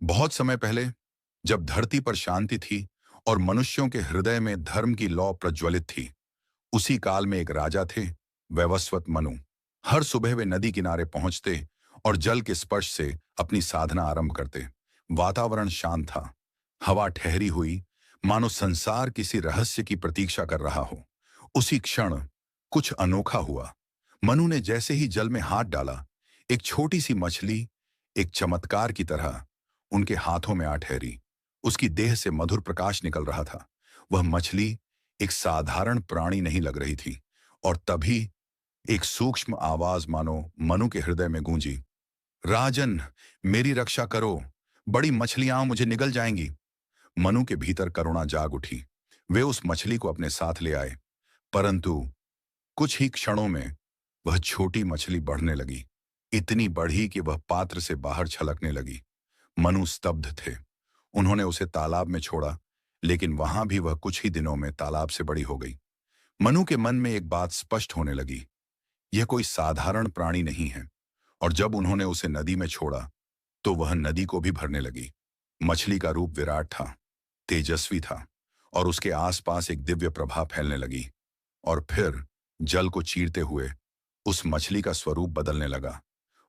बहुत समय पहले, जब धरती पर शांति थी और मनुष्यों के हृदय में धर्म की लौ प्रज्वलित थी, उसी काल में एक राजा थे, वैवस्वत मनु। हर सुबह वे नदी किनारे पहुंचते और जल के स्पर्श से अपनी साधना आरंभ करते। वातावरण शांत था, हवा ठहरी हुई, मानो संसार किसी रहस्य की प्रतीक्षा कर रहा हो। उसी क्षण कुछ अनोखा हुआ। मनु ने जैसे ही जल में हाथ डाला, एक छोटी सी मछली एक चमत्कार की तरह उनके हाथों में आ ठहरी। उसकी देह से मधुर प्रकाश निकल रहा था। वह मछली एक साधारण प्राणी नहीं लग रही थी। और तभी एक सूक्ष्म आवाज मानो मनु के हृदय में गूंजी, राजन, मेरी रक्षा करो, बड़ी मछलियां मुझे निगल जाएंगी। मनु के भीतर करुणा जाग उठी। वे उस मछली को अपने साथ ले आए, परंतु कुछ ही क्षणों में वह छोटी मछली बढ़ने लगी, इतनी बढ़ी कि वह पात्र से बाहर छलकने लगी। मनु स्तब्ध थे। उन्होंने उसे तालाब में छोड़ा, लेकिन वहां भी वह कुछ ही दिनों में तालाब से बड़ी हो गई। मनु के मन में एक बात स्पष्ट होने लगी, यह कोई साधारण प्राणी नहीं है। और जब उन्होंने उसे नदी में छोड़ा, तो वह नदी को भी भरने लगी। मछली का रूप विराट था, तेजस्वी था, और उसके आसपास एक दिव्य प्रभा फैलने लगी। और फिर जल को चीरते हुए उस मछली का स्वरूप बदलने लगा।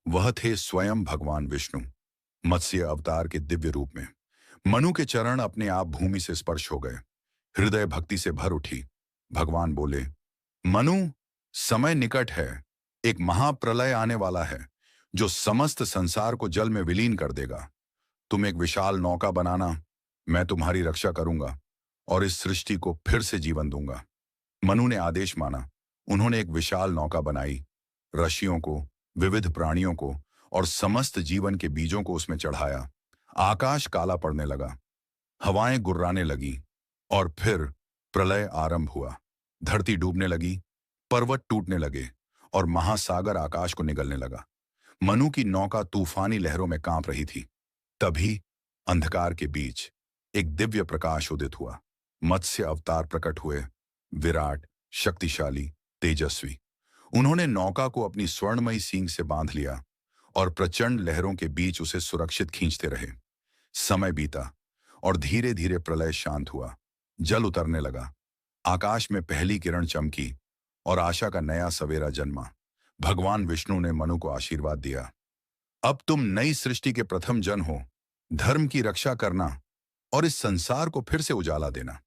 वह थे स्वयं भगवान विष्णु, मत्स्य अवतार के दिव्य रूप में। मनु के चरण अपने आप भूमि से स्पर्श हो गए। हृदय भक्ति से भर उठी। भगवान बोले, मनु, समय निकट है। एक महाप्रलय आने वाला है, जो समस्त संसार को जल में विलीन कर देगा। तुम एक विशाल नौका बनाना, मैं तुम्हारी रक्षा करूंगा और इस सृष्टि को फिर से जीवन दूंगा। मनु ने आदेश माना। उन्होंने एक विशाल नौका बनाई, ऋषियों को, विविध प्राणियों को और समस्त जीवन के बीजों को उसमें चढ़ाया। आकाश काला पड़ने लगा, हवाएं गुर्राने लगी, और फिर प्रलय आरंभ हुआ। धरती डूबने लगी, पर्वत टूटने लगे, और महासागर आकाश को निगलने लगा। मनु की नौका तूफानी लहरों में कांप रही थी। तभी अंधकार के बीच एक दिव्य प्रकाश उदित हुआ। मत्स्य अवतार प्रकट हुए, विराट, शक्तिशाली, तेजस्वी। उन्होंने नौका को अपनी स्वर्णमयी सींग से बांध लिया और प्रचंड लहरों के बीच उसे सुरक्षित खींचते रहे। समय बीता और धीरे धीरे प्रलय शांत हुआ। जल उतरने लगा, आकाश में पहली किरण चमकी और आशा का नया सवेरा जन्मा। भगवान विष्णु ने मनु को आशीर्वाद दिया, अब तुम नई सृष्टि के प्रथम जन हो। धर्म की रक्षा करना और इस संसार को फिर से उजाला देना।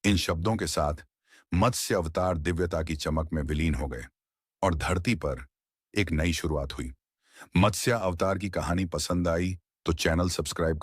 इन शब्दों के साथ मत्स्य अवतार दिव्यता की चमक में विलीन हो गए और धरती पर एक नई शुरुआत हुई। मत्स्य अवतार की कहानी पसंद आई तो चैनल सब्सक्राइब करें।